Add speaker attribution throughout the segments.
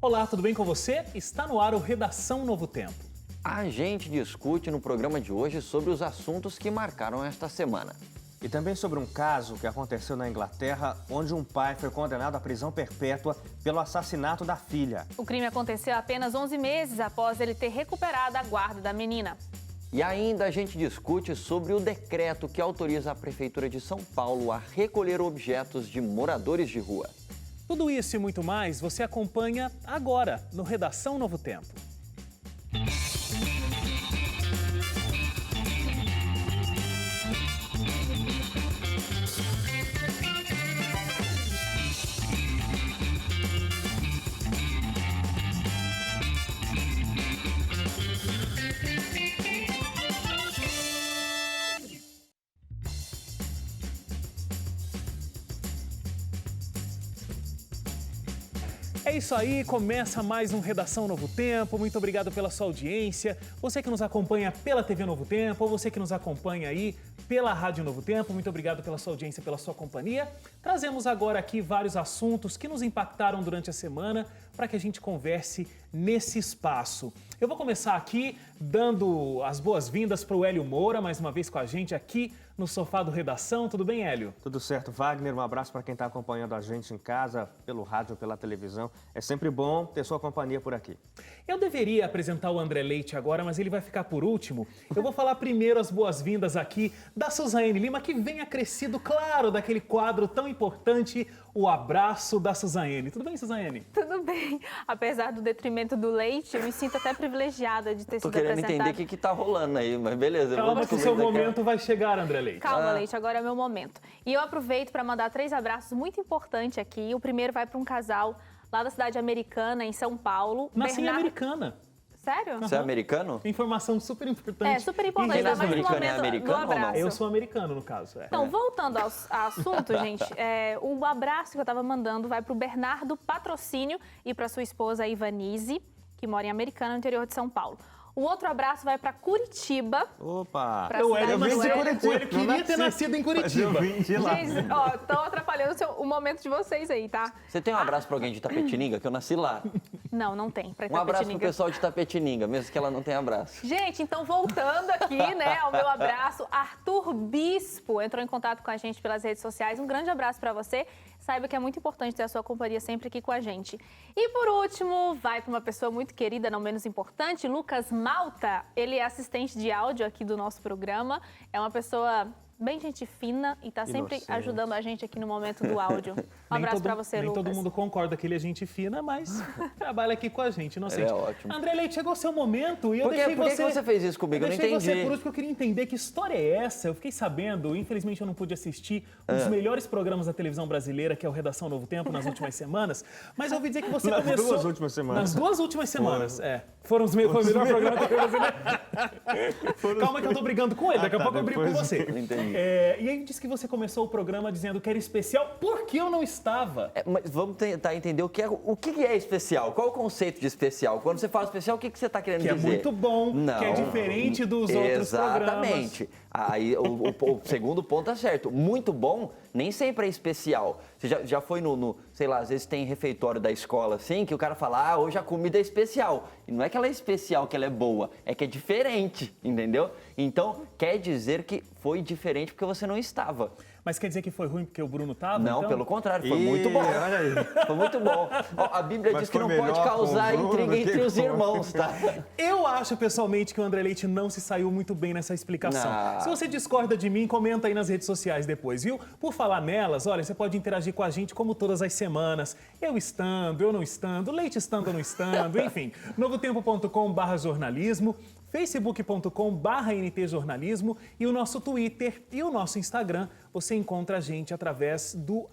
Speaker 1: Olá, tudo bem com você? Está no ar o Redação Novo Tempo.
Speaker 2: A gente discute no programa de hoje sobre os assuntos que marcaram esta semana.
Speaker 3: E também sobre um caso que aconteceu na Inglaterra, onde um pai foi condenado à prisão perpétua pelo assassinato da filha.
Speaker 4: O crime aconteceu apenas 11 meses após ele ter recuperado a guarda da menina.
Speaker 2: E ainda a gente discute sobre o decreto que autoriza a Prefeitura de São Paulo a recolher objetos de moradores de rua.
Speaker 1: Tudo isso e muito mais você acompanha agora no Redação Novo Tempo. É isso aí, começa mais um Redação Novo Tempo. Muito obrigado pela sua audiência. Você que nos acompanha pela TV Novo Tempo, ou você que nos acompanha aí pela Rádio Novo Tempo, muito obrigado pela sua audiência, pela sua companhia. Trazemos agora aqui vários assuntos que nos impactaram durante a semana para que a gente converse nesse espaço. Eu vou começar aqui dando as boas-vindas para o Hélio Moura, mais uma vez com a gente aqui no sofá do Redação. Tudo bem, Hélio?
Speaker 3: Tudo certo, Wagner. Um abraço para quem está acompanhando a gente em casa, pelo rádio ou pela televisão. É sempre bom ter sua companhia por aqui.
Speaker 1: Eu deveria apresentar o André Leite agora, mas ele vai ficar por último. Eu vou falar primeiro as boas-vindas aqui da Suzane Lima, que vem acrescido, claro, daquele quadro tão importante, o Abraço da Suzane. Tudo bem, Suzane?
Speaker 4: Tudo bem. Apesar do detrimento do leite, eu me sinto até privilegiada de ter sido apresentada.
Speaker 2: Tô querendo entender o que tá rolando aí, mas beleza.
Speaker 1: Calma que o seu momento vai chegar, André Leite.
Speaker 4: Calma, Leite, agora é meu momento. E eu aproveito para mandar 3 abraços muito importantes aqui. O primeiro vai para um casal lá da cidade americana, em São Paulo.
Speaker 1: Nasci em Americana.
Speaker 4: Sério?
Speaker 2: Você é americano?
Speaker 1: Informação super importante.
Speaker 4: É, super importante.
Speaker 2: Quem nasce
Speaker 4: Ainda mais no
Speaker 2: americano é
Speaker 4: momento do
Speaker 2: americano ou não?
Speaker 4: abraço.
Speaker 1: Eu sou americano, no caso.
Speaker 4: Então, voltando ao assunto, gente, o abraço que eu estava mandando vai para o Bernardo Patrocínio e para sua esposa Ivanise, que mora em Americana, no interior de São Paulo. O outro abraço vai para Curitiba.
Speaker 3: Opa!
Speaker 4: Pra
Speaker 1: O Hélio
Speaker 4: cidade do Hélio.
Speaker 1: o Hélio queria ter nascido em Curitiba.
Speaker 3: Gente,
Speaker 4: Estão atrapalhando o momento de vocês aí, tá?
Speaker 2: Você tem um abraço pra alguém de Itapetininga, que eu nasci lá.
Speaker 4: Não tem. Pra
Speaker 2: Um abraço pro
Speaker 4: Itapetininga.
Speaker 2: pessoal de Itapetininga, mesmo que ela não tenha abraço.
Speaker 4: Gente, então voltando aqui, né, ao meu abraço, Arthur Bispo entrou em contato com a gente pelas redes sociais. Um grande abraço para você. Saiba que é muito importante ter a sua companhia sempre aqui com a gente. E por último, vai para uma pessoa muito querida, não menos importante, Lucas Malta. Ele é assistente de áudio aqui do nosso programa. É uma pessoa bem gente fina e está sempre
Speaker 3: Inocente.
Speaker 4: ajudando a gente aqui no momento do áudio. Um abraço para você,
Speaker 1: nem
Speaker 4: Lucas.
Speaker 1: todo mundo concorda que ele é gente fina, mas trabalha aqui com a gente, inocente.
Speaker 2: Ele é ótimo.
Speaker 1: André Leite, chegou o seu momento e eu
Speaker 2: Por que você fez isso comigo? Eu não
Speaker 1: deixei
Speaker 2: entendi.
Speaker 1: você por último, porque eu queria entender que história é essa. Eu fiquei sabendo, infelizmente eu não pude assistir um dos melhores programas da televisão brasileira, que é o Redação Novo Tempo, nas últimas semanas, mas eu ouvi dizer que você
Speaker 3: Nas
Speaker 1: começou...
Speaker 3: 2 últimas semanas.
Speaker 1: Nas 2 últimas semanas, Foi o melhor programa da TV brasileira. Calma que eu tô brigando com ele, daqui a pouco eu brigo com
Speaker 3: depois
Speaker 1: você.
Speaker 2: Entendi.
Speaker 1: E aí disse que você começou o programa dizendo que era especial porque eu não estava.
Speaker 2: Mas vamos tentar entender o que é especial. Qual é o conceito de especial? Quando você fala especial, o que você está querendo
Speaker 1: Que é
Speaker 2: dizer?
Speaker 1: muito bom,
Speaker 2: Não,
Speaker 1: que é diferente dos outros programas.
Speaker 2: Exatamente. Aí o segundo ponto tá certo. Muito bom nem sempre é especial. Você já foi sei lá, às vezes tem refeitório da escola assim, que o cara fala, hoje a comida é especial. E não é que ela é especial, que ela é boa, é que é diferente, entendeu? Então, quer dizer que foi diferente porque você não estava.
Speaker 1: Mas quer dizer que foi ruim porque o Bruno estava?
Speaker 2: Não,
Speaker 1: então?
Speaker 2: pelo contrário, foi muito bom.
Speaker 3: Olha aí.
Speaker 2: Foi muito bom. Ó, a Bíblia
Speaker 3: Mas
Speaker 2: diz que
Speaker 3: foi
Speaker 2: não pode
Speaker 3: melhor
Speaker 2: causar
Speaker 3: com o Bruno
Speaker 2: intriga
Speaker 3: do que
Speaker 2: entre os
Speaker 3: com-
Speaker 2: irmãos, tá?
Speaker 1: Eu acho pessoalmente que o André Leite não se saiu muito bem nessa explicação.
Speaker 2: Não.
Speaker 1: Se você discorda de mim, comenta aí nas redes sociais depois, viu? Por falar nelas, olha, você pode interagir com a gente como todas as semanas. Eu estando, eu não estando, Leite estando ou não estando, enfim. novotempo.com/jornalismo, facebook.com/ntjornalismo e o nosso Twitter e o nosso Instagram. Você encontra a gente através do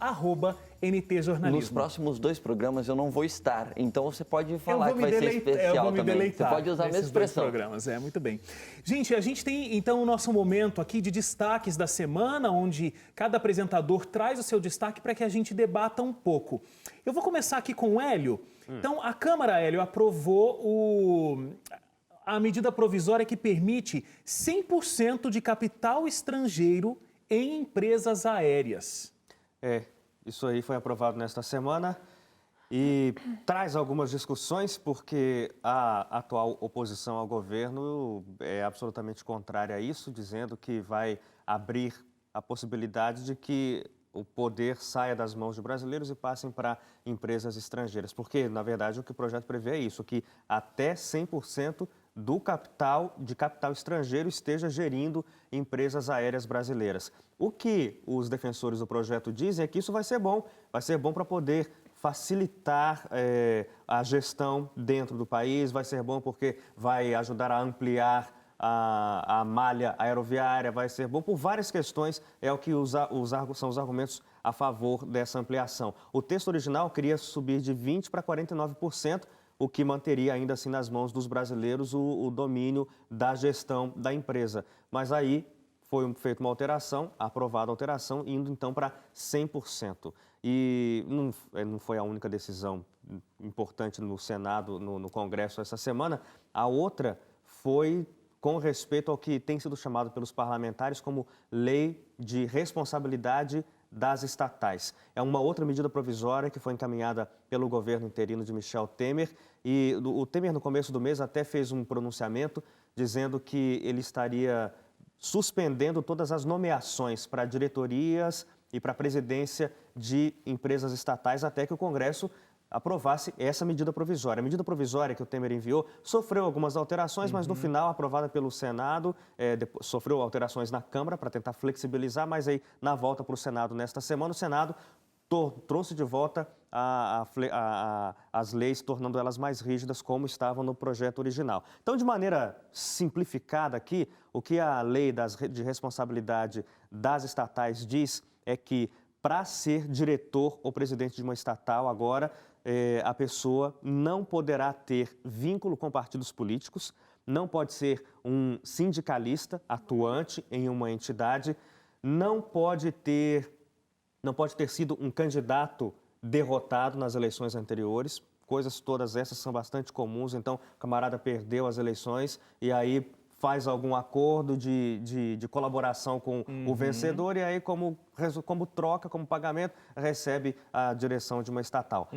Speaker 1: @ntjornalismo.
Speaker 2: Nos próximos 2 programas eu não vou estar, então você pode falar que vai ser
Speaker 1: eu
Speaker 2: especial
Speaker 1: vou me
Speaker 2: também.
Speaker 1: deleitar
Speaker 2: Você pode usar a mesma
Speaker 1: nesses 2
Speaker 2: expressão.
Speaker 1: programas, muito bem. Gente, a gente tem então o nosso momento aqui de destaques da semana, onde cada apresentador traz o seu destaque para que a gente debata um pouco. Eu vou começar aqui com o Hélio. Então, a Câmara, Hélio, aprovou a medida provisória que permite 100% de capital estrangeiro em empresas aéreas.
Speaker 3: Isso aí foi aprovado nesta semana. E traz algumas discussões porque a atual oposição ao governo é absolutamente contrária a isso, dizendo que vai abrir a possibilidade de que o poder saia das mãos de brasileiros e passem para empresas estrangeiras. Porque, na verdade, o que o projeto prevê é isso, que até 100% do capital estrangeiro esteja gerindo empresas aéreas brasileiras. O que os defensores do projeto dizem é que isso vai ser bom para poder facilitar a gestão dentro do país, vai ser bom porque vai ajudar a ampliar a malha aeroviária, vai ser bom por várias questões, é o que são os argumentos a favor dessa ampliação. O texto original queria subir de 20% para 49%, o que manteria ainda assim nas mãos dos brasileiros o domínio da gestão da empresa. Mas aí foi feita uma alteração, aprovada a alteração, indo então para 100%. E não foi a única decisão importante no Senado, no Congresso essa semana. A outra foi com respeito ao que tem sido chamado pelos parlamentares como Lei de Responsabilidade das Estatais. É uma outra medida provisória que foi encaminhada pelo governo interino de Michel Temer. E o Temer, no começo do mês, até fez um pronunciamento dizendo que ele estaria suspendendo todas as nomeações para diretorias e para a presidência de empresas estatais até que o Congresso aprovasse essa medida provisória. A medida provisória que o Temer enviou sofreu algumas alterações, mas no final, aprovada pelo Senado, sofreu alterações na Câmara para tentar flexibilizar, mas aí na volta para o Senado nesta semana, o Senado trouxe de volta as leis, tornando elas mais rígidas como estavam no projeto original. Então, de maneira simplificada aqui, o que a lei de responsabilidade das estatais diz é que para ser diretor ou presidente de uma estatal agora, a pessoa não poderá ter vínculo com partidos políticos, não pode ser um sindicalista atuante em uma entidade, não pode ter sido um candidato derrotado nas eleições anteriores. Coisas todas essas são bastante comuns, então o camarada perdeu as eleições e aí faz algum acordo de colaboração com o vencedor e aí como troca, como pagamento, recebe a direção de uma estatal.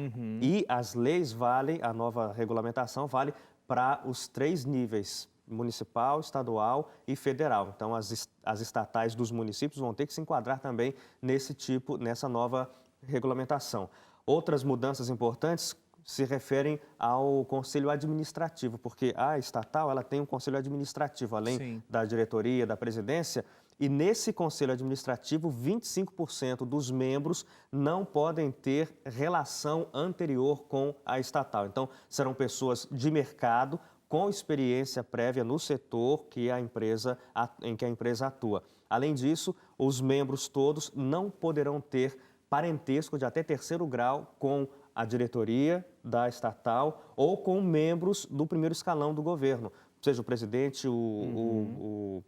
Speaker 3: E as leis valem, a nova regulamentação vale para os 3 níveis, municipal, estadual e federal. Então, as estatais dos municípios vão ter que se enquadrar também nessa nova regulamentação. Outras mudanças importantes se referem ao conselho administrativo, porque a estatal ela tem um conselho administrativo, além da diretoria, da presidência, e nesse conselho administrativo, 25% dos membros não podem ter relação anterior com a estatal. Então, serão pessoas de mercado, com experiência prévia no setor em que a empresa atua. Além disso, os membros todos não poderão ter parentesco de até 3º grau com a diretoria da estatal ou com membros do primeiro escalão do governo, seja o presidente, o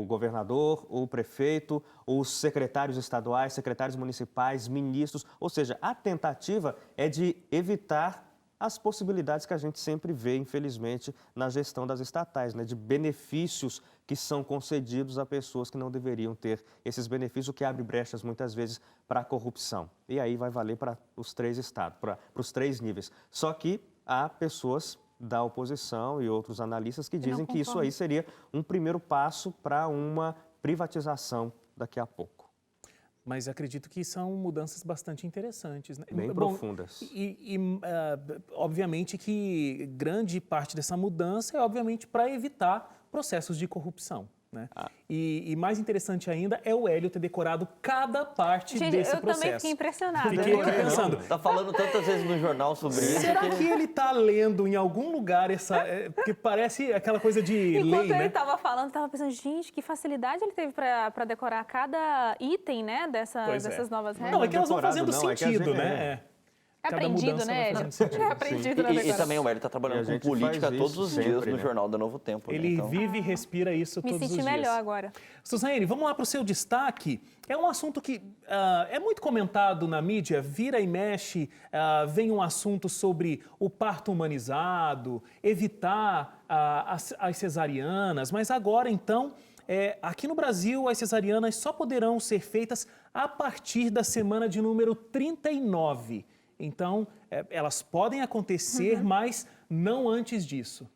Speaker 3: governador, o prefeito, os secretários estaduais, secretários municipais, ministros. Ou seja, a tentativa é de evitar as possibilidades que a gente sempre vê, infelizmente, na gestão das estatais, né, de benefícios que são concedidos a pessoas que não deveriam ter esses benefícios, o que abre brechas, muitas vezes, para a corrupção. E aí vai valer para os 3 estados, para os 3 níveis. Só que há pessoas da oposição e outros analistas que dizem que isso aí seria um primeiro passo para uma privatização daqui a pouco.
Speaker 1: Mas acredito que são mudanças bastante interessantes, né?
Speaker 3: Bem profundas.
Speaker 1: Obviamente que grande parte dessa mudança é, obviamente, para evitar processos de corrupção, né? E mais interessante ainda é o Hélio ter decorado cada parte desse processo.
Speaker 4: Eu também fiquei impressionada.
Speaker 1: Fiquei aqui pensando.
Speaker 2: Tá falando tantas vezes no jornal sobre isso.
Speaker 1: Será que ele tá lendo em algum lugar porque parece aquela coisa de lei, né?
Speaker 4: Enquanto ele estava falando, eu estava pensando, gente, que facilidade ele teve para decorar cada item, né, dessas novas regras.
Speaker 1: Não, é que elas vão fazendo
Speaker 3: não,
Speaker 1: sentido,
Speaker 3: é que
Speaker 1: né?
Speaker 4: É aprendido, né, Hélio? É aprendido na
Speaker 2: E
Speaker 4: decoração.
Speaker 2: também o Hélio está trabalhando com política todos os dias no Jornal da Novo Tempo.
Speaker 1: Ele
Speaker 2: né?
Speaker 1: vive e respira isso todos os dias.
Speaker 4: Me senti melhor agora.
Speaker 1: Suzane, vamos lá para o seu destaque. É um assunto que é muito comentado na mídia, vira e mexe, vem um assunto sobre o parto humanizado, evitar as cesarianas, mas agora, então, aqui no Brasil, as cesarianas só poderão ser feitas a partir da semana de número 39. Então, elas podem acontecer, mas não antes disso.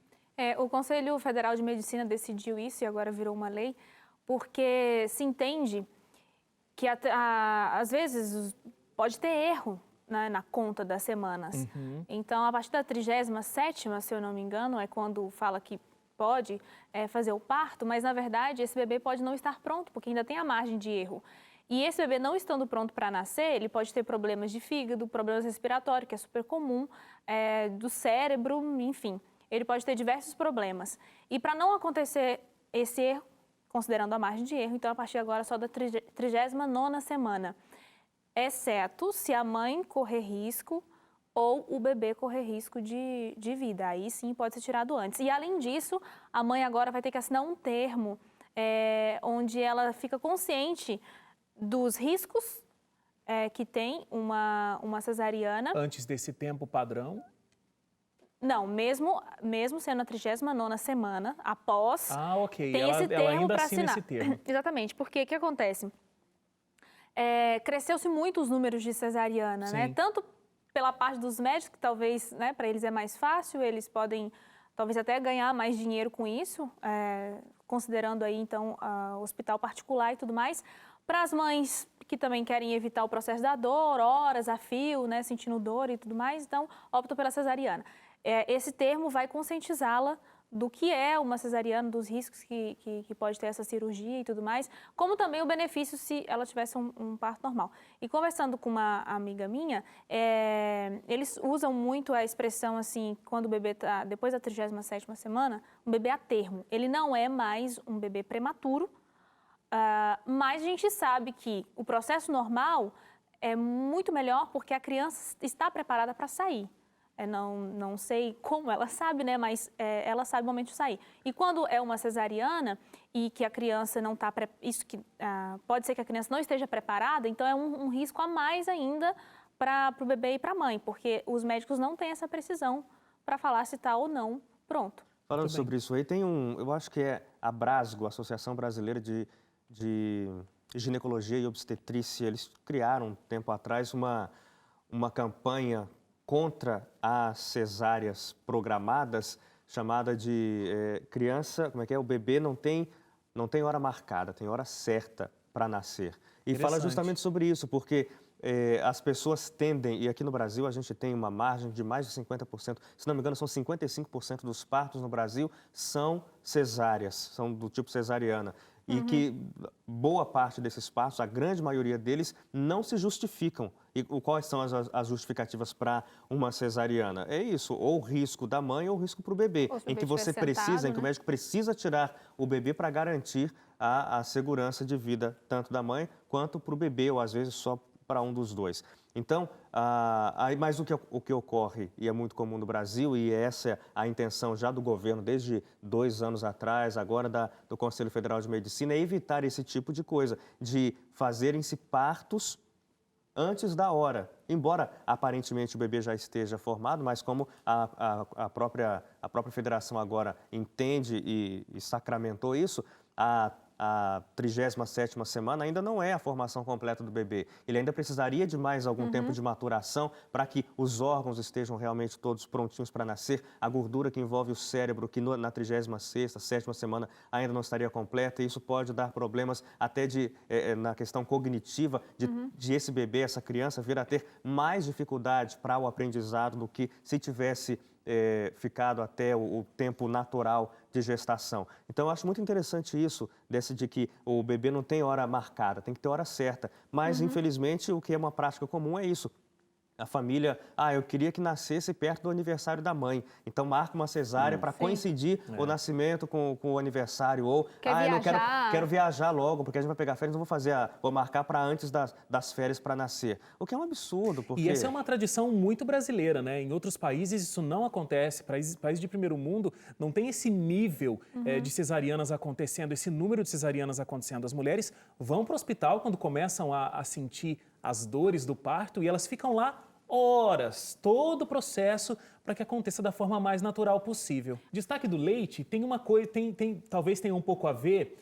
Speaker 4: O Conselho Federal de Medicina decidiu isso e agora virou uma lei, porque se entende que às vezes pode ter erro, né, na conta das semanas. Então, a partir da 37ª, se eu não me engano, é quando fala que pode fazer o parto, mas na verdade esse bebê pode não estar pronto, porque ainda tem a margem de erro. E esse bebê não estando pronto para nascer, ele pode ter problemas de fígado, problemas respiratórios, que é super comum, do cérebro, enfim. Ele pode ter diversos problemas. E para não acontecer esse erro, considerando a margem de erro, então a partir de agora só da 39ª semana, exceto se a mãe correr risco ou o bebê correr risco de vida. Aí sim pode ser tirado antes. E além disso, a mãe agora vai ter que assinar um termo onde ela fica consciente dos riscos que tem uma cesariana.
Speaker 1: Antes desse tempo padrão?
Speaker 4: Não, mesmo sendo a 39ª semana, após,
Speaker 1: ok.
Speaker 4: tem esse termo
Speaker 1: ela ainda
Speaker 4: para
Speaker 1: assina
Speaker 4: assinar.
Speaker 1: esse termo.
Speaker 4: Exatamente, porque o que acontece? Cresceu-se muito os números de cesariana, né? Tanto pela parte dos médicos, que talvez, né, para eles é mais fácil, eles podem talvez até ganhar mais dinheiro com isso, considerando aí então hospital particular e tudo mais. Para as mães que também querem evitar o processo da dor, horas a fio, né, sentindo dor e tudo mais, então optam pela cesariana. Esse termo vai conscientizá-la do que é uma cesariana, dos riscos que pode ter essa cirurgia e tudo mais, como também o benefício se ela tivesse um parto normal. E conversando com uma amiga minha, eles usam muito a expressão assim, quando o bebê está depois da 37ª semana, um bebê a termo. Ele não é mais um bebê prematuro, mas a gente sabe que o processo normal é muito melhor porque a criança está preparada para sair. Não sei como ela sabe, né? Mas ela sabe o momento de sair. E quando é uma cesariana e que a criança não está... pode ser que a criança não esteja preparada, então é um risco a mais ainda para o bebê e para a mãe, porque os médicos não têm essa precisão para falar se está ou não pronto.
Speaker 3: Falando sobre isso aí, eu acho que é a Brasgo, Associação Brasileira de Ginecologia e Obstetrícia, eles criaram um tempo atrás uma campanha contra as cesáreas programadas, chamada de criança, o bebê não tem hora marcada, tem hora certa para nascer. E fala justamente sobre isso, porque as pessoas tendem, e aqui no Brasil a gente tem uma margem de mais de 50%, se não me engano são 55% dos partos no Brasil são cesáreas, são do tipo cesariana. E que boa parte desses partos, a grande maioria deles, não se justificam. E quais são as justificativas para uma cesariana? É isso, ou o risco da mãe ou o risco para o bebê, em que você precisa, em que o médico precisa tirar o bebê para garantir a segurança de vida, tanto da mãe quanto para o bebê, ou às vezes só para um dos dois. Então, mas o que ocorre, e é muito comum no Brasil, e essa é a intenção já do governo desde 2 anos atrás, agora do Conselho Federal de Medicina, é evitar esse tipo de coisa, de fazerem-se partos antes da hora. Embora aparentemente o bebê já esteja formado, mas como a própria federação agora entende e sacramentou isso, a 37ª semana ainda não é a formação completa do bebê. Ele ainda precisaria de mais algum tempo de maturação para que os órgãos estejam realmente todos prontinhos para nascer. A gordura que envolve o cérebro, que na 36ª, 7ª semana ainda não estaria completa, e isso pode dar problemas até na questão cognitiva de esse bebê, essa criança, vir a ter mais dificuldade para o aprendizado do que se tivesse ficado até o tempo natural de gestação. Então, eu acho muito interessante isso, de que o bebê não tem hora marcada, tem que ter hora certa. Mas, infelizmente, o que é uma prática comum é isso. A família, eu queria que nascesse perto do aniversário da mãe. Então, marca uma cesárea para coincidir o nascimento com o aniversário. Ou, eu quero viajar logo, porque a gente vai pegar férias, não vou marcar para antes das férias para nascer. O que é um absurdo, porque...
Speaker 1: E essa é uma tradição muito brasileira, né? Em outros países isso não acontece. Países de primeiro mundo não tem esse nível de cesarianas acontecendo, esse número de cesarianas acontecendo. As mulheres vão para o hospital quando começam a sentir as dores do parto e elas ficam lá horas, todo o processo para que aconteça da forma mais natural possível. Destaque do leite tem uma coisa, talvez tenha um pouco a ver,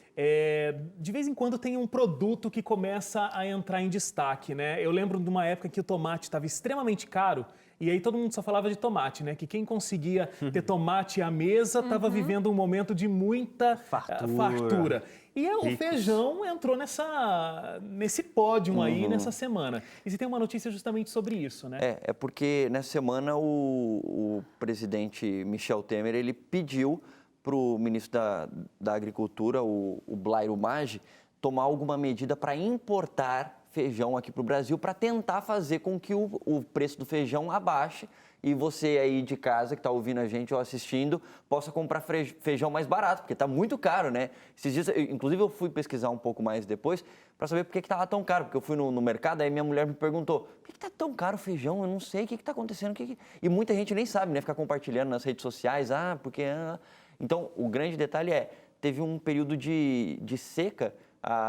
Speaker 1: de vez em quando tem um produto que começa a entrar em destaque, né? Eu lembro de uma época que o tomate estava extremamente caro e aí todo mundo só falava de tomate, né? Que quem conseguia ter tomate à mesa estava vivendo um momento de muita fartura. E o feijão entrou nesse pódio aí nessa semana. E você tem uma notícia justamente sobre isso, né?
Speaker 2: É porque nessa semana o presidente Michel Temer, ele pediu para o ministro da Agricultura, o Blairo Maggi, tomar alguma medida para importar feijão aqui para o Brasil, para tentar fazer com que o preço do feijão abaixe e você aí de casa que está ouvindo a gente ou assistindo possa comprar feijão mais barato, porque está muito caro, né? Esses dias, inclusive eu fui pesquisar um pouco mais depois para saber por que estava tão caro, porque eu fui no mercado, aí minha mulher me perguntou, por que está tão caro o feijão? Eu não sei, o que está acontecendo? E muita gente nem sabe, né? Ficar compartilhando nas redes sociais, porque... Então, o grande detalhe teve um período de seca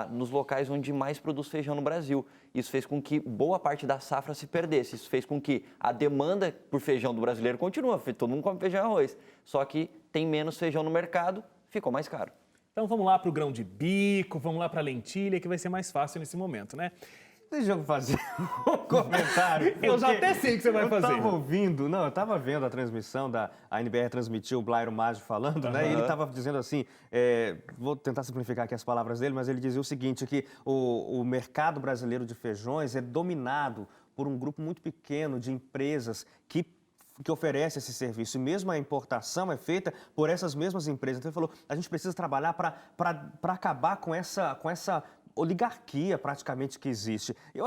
Speaker 2: nos locais onde mais produz feijão no Brasil. Isso fez com que boa parte da safra se perdesse. Isso fez com que a demanda por feijão do brasileiro continua. Todo mundo come feijão e arroz. Só que tem menos feijão no mercado, ficou mais caro.
Speaker 1: Então vamos lá para o grão de bico, vamos lá para a lentilha, que vai ser mais fácil nesse momento, né?
Speaker 3: Deixa eu fazer um comentário.
Speaker 1: Eu já até sei o que você vai fazer.
Speaker 3: Eu estava vendo a transmissão a NBR transmitiu o Blairo Maggi falando, né? E ele estava dizendo assim, vou tentar simplificar aqui as palavras dele, mas ele dizia o seguinte, que o mercado brasileiro de feijões é dominado por um grupo muito pequeno de empresas que oferece esse serviço. E mesmo a importação é feita por essas mesmas empresas. Então ele falou, a gente precisa trabalhar para acabar com essa oligarquia praticamente que existe. Eu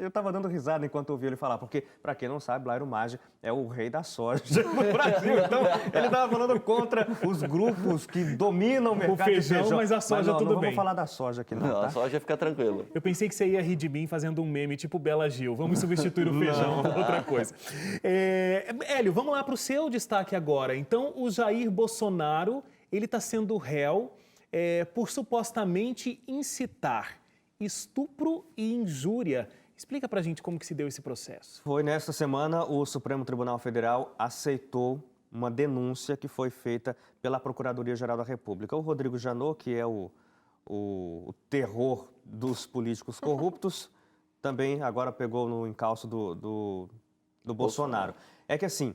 Speaker 3: estava dando risada enquanto ouvia ele falar, porque, para quem não sabe, Blairo Maggi é o rei da soja no Brasil. Então, ele estava falando contra os grupos que dominam o mercado de feijão.
Speaker 1: Mas a soja tudo bem.
Speaker 3: Não vamos falar da soja aqui, não, tá?
Speaker 2: A soja fica tranquila.
Speaker 1: Eu pensei que você ia rir de mim fazendo um meme tipo Bela Gil. Vamos substituir o feijão por outra coisa. Hélio, vamos lá para o seu destaque agora. Então, o Jair Bolsonaro, ele está sendo réu por supostamente incitar estupro e injúria. Explica pra gente como que se deu esse processo.
Speaker 3: Foi nesta semana o Supremo Tribunal Federal aceitou uma denúncia que foi feita pela Procuradoria-Geral da República. O Rodrigo Janot, que é o terror dos políticos corruptos, também agora pegou no encalço do Bolsonaro. É que assim,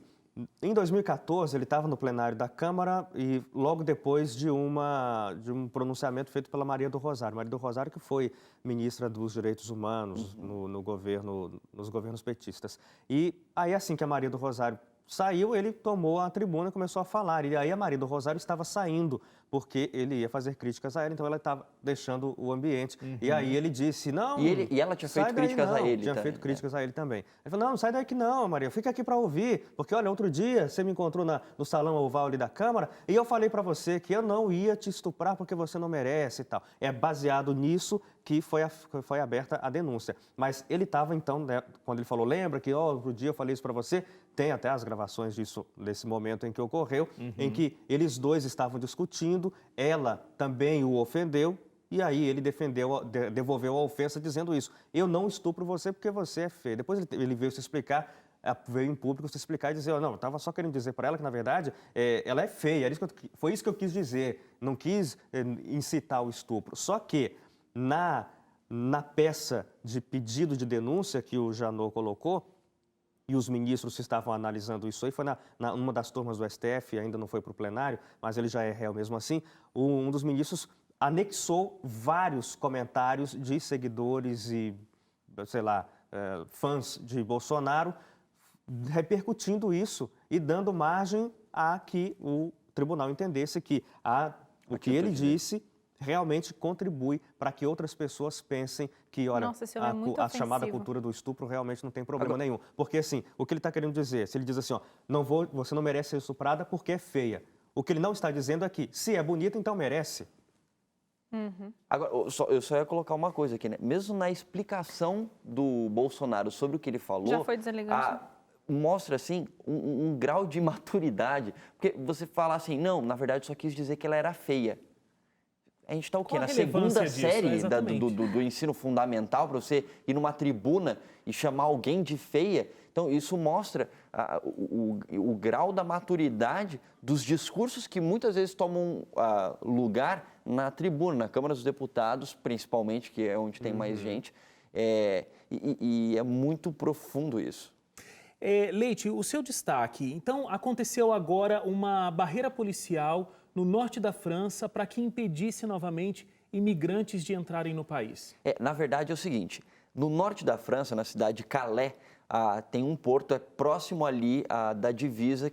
Speaker 3: em 2014, ele estava no plenário da Câmara e logo depois de um pronunciamento feito pela Maria do Rosário. Maria do Rosário que foi ministra dos Direitos Humanos nos governos petistas. E aí, assim que a Maria do Rosário saiu, ele tomou a tribuna e começou a falar. E aí a Maria do Rosário estava saindo, porque ele ia fazer críticas a ela, então ela estava deixando o ambiente. E aí ele disse, não...
Speaker 2: E ela tinha feito críticas a ele.
Speaker 3: Tinha feito críticas a ele também. Ele falou, não sai daqui não, Maria, fica aqui para ouvir, porque olha, outro dia você me encontrou no salão oval ali da Câmara e eu falei para você que eu não ia te estuprar porque você não merece e tal. É baseado nisso que foi aberta a denúncia. Mas ele estava então, né, quando ele falou, lembra que outro dia eu falei isso para você? Tem até as gravações disso, desse momento em que ocorreu, em que eles dois estavam discutindo, ela também o ofendeu, e aí ele devolveu a ofensa dizendo isso. Eu não estupro você porque você é feia. Depois ele veio se explicar, veio em público se explicar e dizer, não, eu estava só querendo dizer para ela que, na verdade, ela é feia. Foi isso que eu quis dizer. Não quis incitar o estupro. Só que na peça de pedido de denúncia que o Janot colocou, e os ministros estavam analisando isso aí, foi numa das turmas do STF, ainda não foi para o plenário, mas ele já é réu mesmo assim, um dos ministros anexou vários comentários de seguidores e, sei lá, fãs de Bolsonaro, repercutindo isso e dando margem a que o tribunal entendesse que o que ele disse realmente contribui para que outras pessoas pensem que, olha,
Speaker 4: Nossa, esse homem é muito
Speaker 3: a
Speaker 4: ofensivo.
Speaker 3: chamada cultura do estupro realmente não tem problema nenhum. Porque, assim, o que ele está querendo dizer, se ele diz assim, ó, você não merece ser estuprada porque é feia. O que ele não está dizendo é que, se é bonita, então merece.
Speaker 2: Agora, eu só ia colocar uma coisa aqui, né? Mesmo na explicação do Bolsonaro sobre o que ele falou...
Speaker 4: Já foi deselegante.
Speaker 2: Mostra, assim, um grau de maturidade. Porque você fala assim, não, na verdade, só quis dizer que ela era feia. A gente está o quê?
Speaker 1: Qual a
Speaker 2: Na
Speaker 1: relevância
Speaker 2: segunda
Speaker 1: disso?
Speaker 2: série do ensino fundamental, para você ir numa tribuna e chamar alguém de feia. Então, isso mostra o grau da maturidade dos discursos que muitas vezes tomam lugar na tribuna, na Câmara dos Deputados, principalmente, que é onde tem mais gente, e é muito profundo isso.
Speaker 1: Leite, o seu destaque. Então, aconteceu agora uma barreira policial no norte da França para que impedisse novamente imigrantes de entrarem no país.
Speaker 2: Na verdade, é o seguinte, no norte da França, na cidade de Calais, tem um porto próximo ali da divisa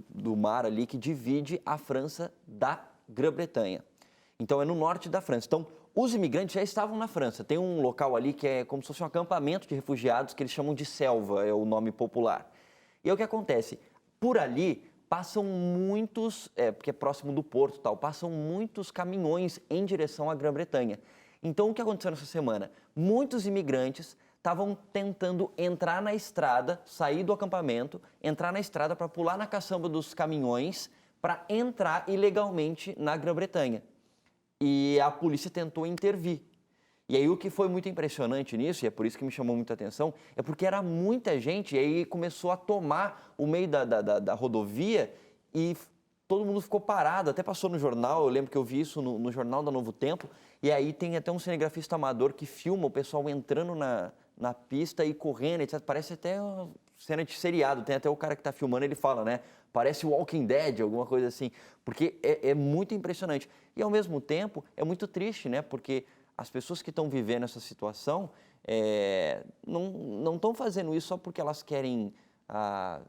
Speaker 2: do mar ali que divide a França da Grã-Bretanha. Então, é no norte da França. Então, os imigrantes já estavam na França. Tem um local ali que é como se fosse um acampamento de refugiados que eles chamam de selva, é o nome popular. E aí o que acontece? Por ali passam muitos, porque é próximo do porto e tal, passam muitos caminhões em direção à Grã-Bretanha. Então, o que aconteceu nessa semana? Muitos imigrantes estavam tentando entrar na estrada, sair do acampamento, entrar na estrada para pular na caçamba dos caminhões para entrar ilegalmente na Grã-Bretanha. E a polícia tentou intervir. E aí o que foi muito impressionante nisso, e é por isso que me chamou muita atenção, é porque era muita gente, e aí começou a tomar o meio da rodovia e todo mundo ficou parado, até passou no jornal, eu lembro que eu vi isso no jornal da Novo Tempo, e aí tem até um cinegrafista amador que filma o pessoal entrando na pista e correndo, etc. Parece até uma cena de seriado, tem até o cara que está filmando, ele fala, né? Parece Walking Dead, alguma coisa assim, porque é muito impressionante. E, ao mesmo tempo, é muito triste, né? Porque as pessoas que estão vivendo essa situação não estão fazendo isso só porque elas querem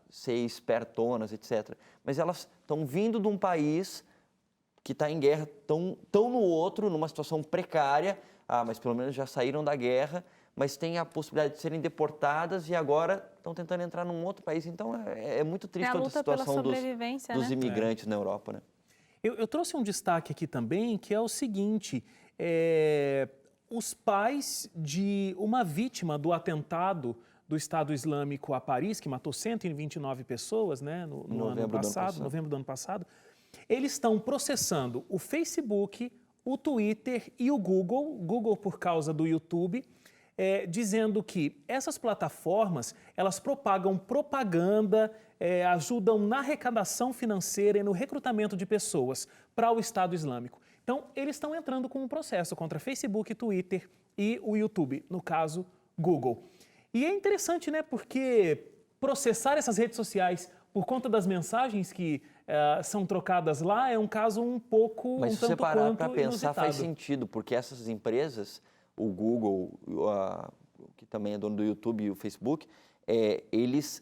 Speaker 2: ser espertonas, etc. Mas elas estão vindo de um país que está em guerra, estão no outro, numa situação precária, mas pelo menos já saíram da guerra, mas têm a possibilidade de serem deportadas e agora estão tentando entrar num outro país. Então, é muito triste toda a situação dos imigrantes na Europa, né?
Speaker 1: Eu trouxe um destaque aqui também, que é o seguinte, os pais de uma vítima do atentado do Estado Islâmico a Paris, que matou 129 pessoas, né, no ano passado, novembro do ano passado, eles estão processando o Facebook, o Twitter e o Google por causa do YouTube, dizendo que essas plataformas, elas propagam propaganda, ajudam na arrecadação financeira e no recrutamento de pessoas para o Estado Islâmico. Então, eles estão entrando com um processo contra Facebook, Twitter e o YouTube, no caso, Google. E é interessante, né, porque processar essas redes sociais por conta das mensagens que são trocadas lá é um caso um pouco,
Speaker 2: mas
Speaker 1: um
Speaker 2: se você
Speaker 1: tanto
Speaker 2: parar
Speaker 1: quanto
Speaker 2: para pensar,
Speaker 1: inusitado.
Speaker 2: faz sentido, porque essas empresas, o Google, que também é dono do YouTube e o Facebook, eles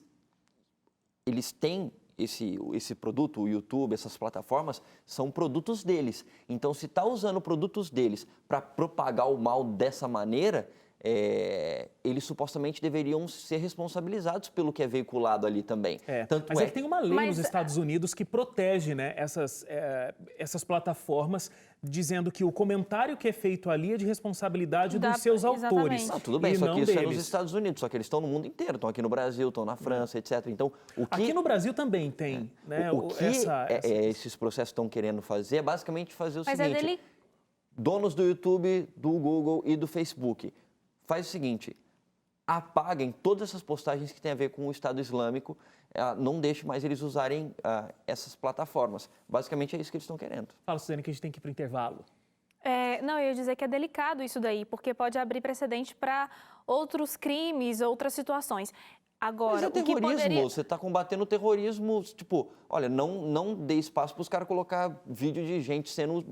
Speaker 2: têm esse produto, o YouTube, essas plataformas, são produtos deles. Então, se está usando produtos deles para propagar o mal dessa maneira, eles supostamente deveriam ser responsabilizados pelo que é veiculado ali também.
Speaker 1: Mas é que tem uma lei nos Estados Unidos que protege, né, essas plataformas, dizendo que o comentário que é feito ali é de responsabilidade dos seus autores.
Speaker 2: Tudo bem, só que isso
Speaker 1: deles.
Speaker 2: é nos Estados Unidos, só que eles estão no mundo inteiro, estão aqui no Brasil, estão na França, etc. Então,
Speaker 1: aqui no Brasil também tem, né?
Speaker 2: Esses processos estão querendo fazer é basicamente fazer o seguinte: donos do YouTube, do Google e do Facebook, faz o seguinte, apaguem todas essas postagens que têm a ver com o Estado Islâmico, não deixe mais eles usarem essas plataformas. Basicamente é isso que eles estão querendo.
Speaker 1: Fala, Suzane, que a gente tem que ir para o intervalo.
Speaker 4: Não, eu ia dizer que é delicado isso daí, porque pode abrir precedente para outros crimes, outras situações. Agora,
Speaker 2: mas é terrorismo,
Speaker 4: o que poderia...
Speaker 2: você está combatendo o terrorismo, tipo, olha, não dê espaço para os caras colocar vídeo de gente sendo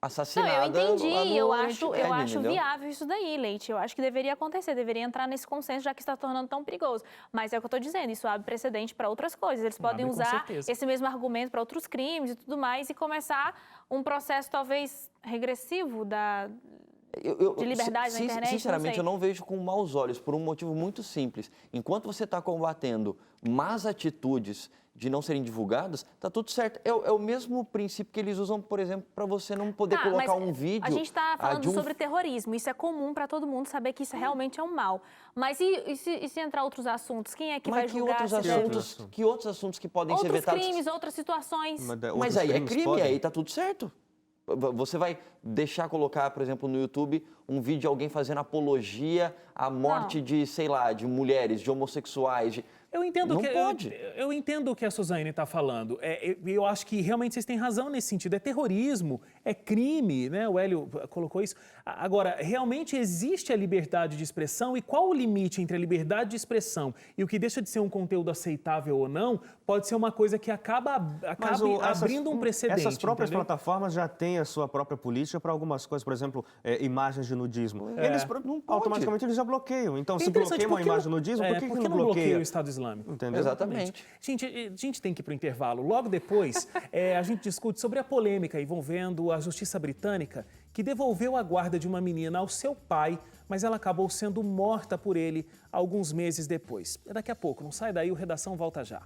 Speaker 2: assassinada.
Speaker 4: Não, eu entendi, eu acho
Speaker 2: entendeu?
Speaker 4: viável isso daí, Leite. Eu acho que deveria acontecer, deveria entrar nesse consenso, já que está tornando tão perigoso. Mas é o que eu estou dizendo, isso abre precedente para outras coisas. Eles podem usar esse mesmo argumento para outros crimes e tudo mais e começar um processo talvez regressivo de liberdade na internet.
Speaker 2: Sinceramente, eu não vejo com maus olhos, por um motivo muito simples. Enquanto você está combatendo más atitudes de não serem divulgadas, está tudo certo. É o mesmo princípio que eles usam, por exemplo, para você não poder colocar um vídeo...
Speaker 4: A gente está falando sobre terrorismo. Isso é comum para todo mundo saber que isso realmente é um mal. Mas e se entrar outros assuntos? Quem é que vai julgar?
Speaker 2: Que outros assuntos que podem ser vetados?
Speaker 4: Outros crimes, outras situações.
Speaker 2: Mas aí é crime, aí está tudo certo. Você vai deixar colocar, por exemplo, no YouTube um vídeo de alguém fazendo apologia à morte de, sei lá, de mulheres, de homossexuais,
Speaker 1: Eu entendo,
Speaker 2: Não pode.
Speaker 1: Eu entendo o que a Suzane está falando. Eu acho que realmente vocês têm razão nesse sentido. É terrorismo, é crime, né? O Hélio colocou isso. Agora, realmente existe a liberdade de expressão e qual o limite entre a liberdade de expressão e o que deixa de ser um conteúdo aceitável ou não, pode ser uma coisa que acaba abrindo um precedente.
Speaker 3: Essas próprias
Speaker 1: entendeu?
Speaker 3: plataformas já têm a sua própria política para algumas coisas, por exemplo, imagens de nudismo. Eles
Speaker 2: não pode.
Speaker 3: automaticamente eles já bloqueiam. Então,
Speaker 1: É
Speaker 3: se
Speaker 1: interessante,
Speaker 3: bloqueia uma
Speaker 1: por que
Speaker 3: imagem de nudismo, por que não bloqueia
Speaker 1: o Estado Islâmico?
Speaker 3: Entendeu?
Speaker 2: Exatamente.
Speaker 1: Gente, a gente tem que ir para o intervalo. Logo depois, a gente discute sobre a polêmica envolvendo a justiça britânica, que devolveu a guarda de uma menina ao seu pai, mas ela acabou sendo morta por ele alguns meses depois. Daqui a pouco, não sai daí, o Redação volta já.